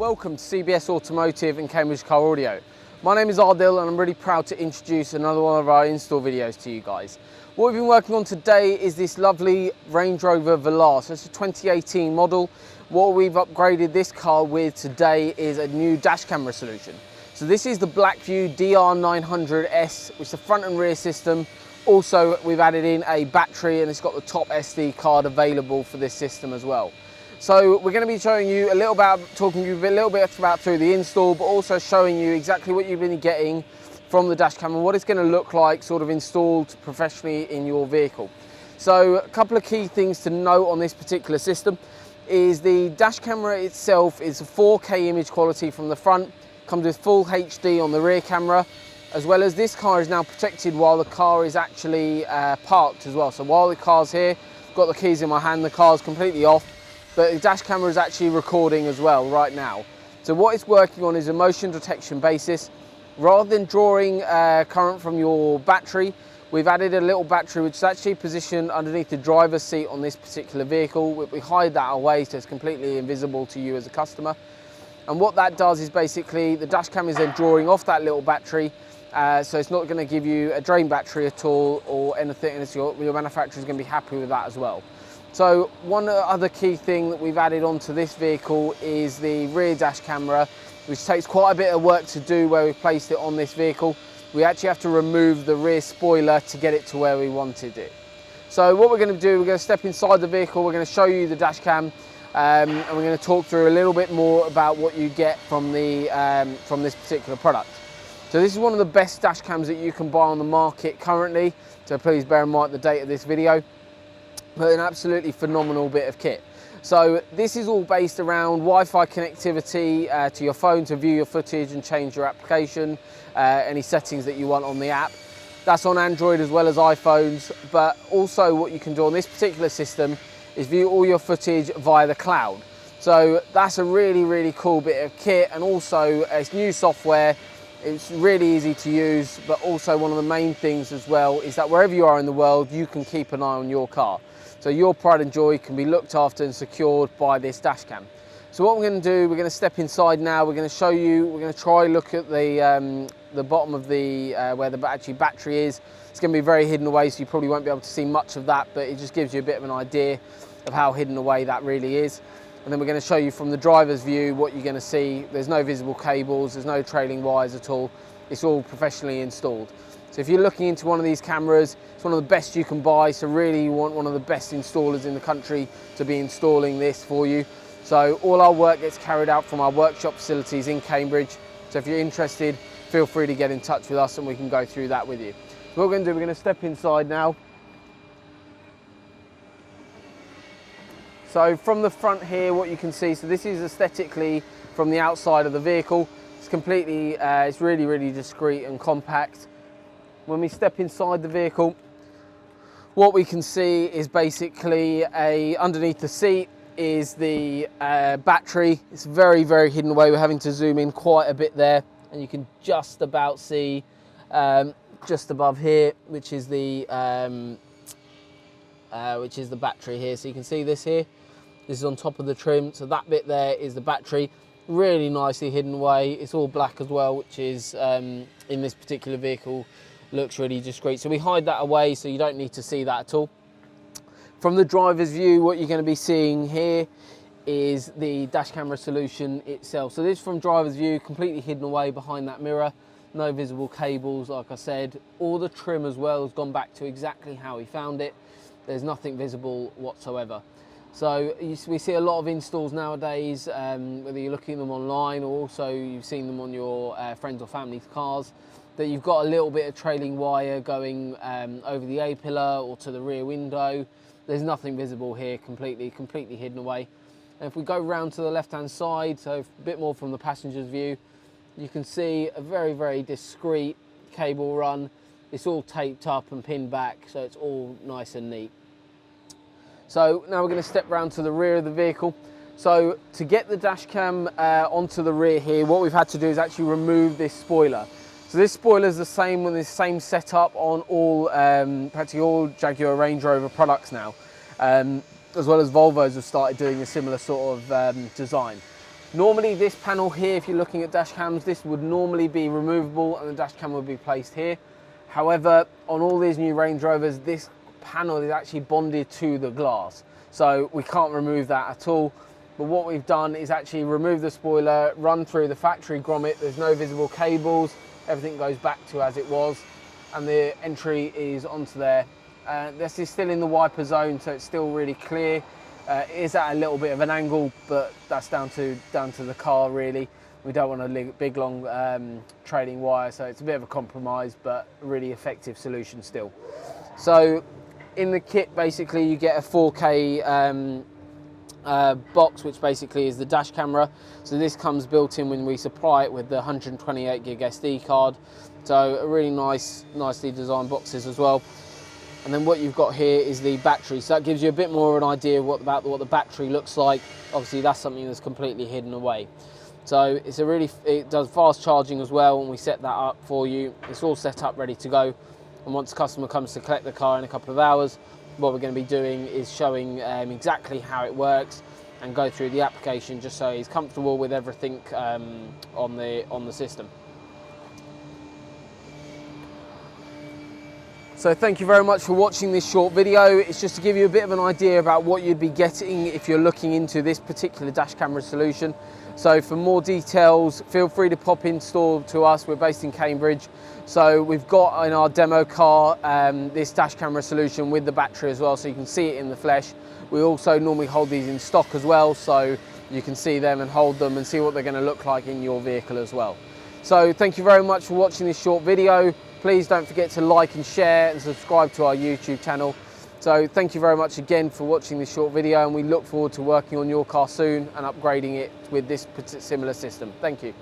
welcome to CBS Automotive and Cambridge Car Audio. My name is Ardil and I'm really proud to introduce another one of our install videos to you guys. What we've been working on today is this lovely Range Rover Velar. So it's a 2018 model. What we've upgraded this car with today is a new dash camera solution. So this is the BlackVue DR900s, which is the front and rear system. Also, we've added in a battery and it's got the top SD card available for this system as well. So we're going to be showing you a little about, talking to you a little bit about through the install, but also showing you exactly what you've been getting from the dash cam and what it's going to look like sort of installed professionally in your vehicle. So a couple of key things to note on this particular system is the dash camera itself is a 4K image quality from the front, comes with full HD on the rear camera, as well as this car is now protected while the car is actually parked as well. So while the car's here, I've got the keys in my hand, the car's completely off. But the dash camera is actually recording as well right now. So what it's working on is a motion detection basis. Rather than drawing current from your battery, we've added a little battery which is actually positioned underneath the driver's seat on this particular vehicle. We hide that away so it's completely invisible to you as a customer. And what that does is basically the dash cam is then drawing off that little battery, so it's not going to give you a drain battery at all or anything, and your manufacturer is going to be happy with that as well. So one other key thing that we've added onto this vehicle is the rear dash camera, which takes quite a bit of work to do where we've placed it on this vehicle. We actually have to remove the rear spoiler to get it to where we wanted it. So what we're going to do, we're going to step inside the vehicle, we're going to show you the dash cam, and we're going to talk through a little bit more about what you get from this particular product. So this is one of the best dash cams that you can buy on the market currently, so please bear in mind the date of this video. But an absolutely phenomenal bit of kit. So this is all based around Wi-Fi connectivity to your phone to view your footage and change your application, any settings that you want on the app. That's on Android as well as iPhones, but also what you can do on this particular system is view all your footage via the cloud. So that's a really, really cool bit of kit, and also it's new software. It's really easy to use, but also one of the main things as well is that wherever you are in the world, you can keep an eye on your car. So your pride and joy can be looked after and secured by this dash cam. So what we're going to do, we're going to step inside now. We're going to show you, we're going to try look at the bottom of the where the battery is. It's going to be very hidden away, so you probably won't be able to see much of that, but it just gives you a bit of an idea of how hidden away that really is. And then we're going to show you from the driver's view what you're going to see. There's no visible cables, there's no trailing wires at all. It's all professionally installed. So if you're looking into one of these cameras, it's one of the best you can buy. So really you want one of the best installers in the country to be installing this for you. So all our work gets carried out from our workshop facilities in Cambridge. So if you're interested, feel free to get in touch with us and we can go through that with you. So what we're going to do, we're going to step inside now. So from the front here, what you can see, so this is aesthetically from the outside of the vehicle. It's completely, it's really, really discreet and compact. When we step inside the vehicle, what we can see is basically underneath the seat is the battery. It's very, very hidden away. We're having to zoom in quite a bit there, and you can just about see just above here, which is the battery here. So you can see this here. This is on top of the trim. So that bit there is the battery. Really nicely hidden away. It's all black as well, which is in this particular vehicle looks really discreet. So we hide that away so you don't need to see that at all. From the driver's view, what you're going to be seeing here is the dash camera solution itself. So this from driver's view, completely hidden away behind that mirror. No visible cables, like I said. All the trim as well has gone back to exactly how we found it. There's nothing visible whatsoever. So we see a lot of installs nowadays, whether you're looking at them online or also you've seen them on your friends or family's cars, that you've got a little bit of trailing wire going over the A-pillar or to the rear window. There's nothing visible here, completely hidden away. And if we go round to the left-hand side, so a bit more from the passenger's view, you can see a very, very discreet cable run. It's all taped up and pinned back, so it's all nice and neat. So now we're going to step round to the rear of the vehicle. So to get the dash cam onto the rear here, what we've had to do is actually remove this spoiler. So this spoiler is the same with the same setup on all, practically all Jaguar Range Rover products now, as well as Volvos have started doing a similar sort of design. Normally this panel here, if you're looking at dash cams, this would normally be removable and the dash cam would be placed here. However, on all these new Range Rovers, this panel is actually bonded to the glass, so we can't remove that at all. But what we've done is actually remove the spoiler, run through the factory grommet. There's no visible cables, everything goes back to as it was, and the entry is onto there. This is still in the wiper zone, so it's still really clear. It is at a little bit of an angle, but that's down to the car really. We don't want a big long trailing wire, so it's a bit of a compromise, but a really effective solution still. So in the kit, basically you get a 4K box, which basically is the dash camera. So this comes built in when we supply it with the 128 gig SD card. So a really nicely designed boxes as well. And then what you've got here is the battery. So that gives you a bit more of an idea of what the battery looks like. Obviously that's something that's completely hidden away. So it's it does fast charging as well, and we set that up for you. It's all set up, ready to go. And once the customer comes to collect the car in a couple of hours, what we're going to be doing is showing exactly how it works and go through the application, just so he's comfortable with everything on the system. So thank you very much for watching this short video. It's just to give you a bit of an idea about what you'd be getting if you're looking into this particular dash camera solution. So for more details, feel free to pop in store to us. We're based in Cambridge. So we've got in our demo car this dash camera solution with the battery as well, so you can see it in the flesh. We also normally hold these in stock as well, so you can see them and hold them and see what they're going to look like in your vehicle as well. So thank you very much for watching this short video. Please don't forget to like and share and subscribe to our YouTube channel. So thank you very much again for watching this short video, and we look forward to working on your car soon and upgrading it with this similar system. Thank you.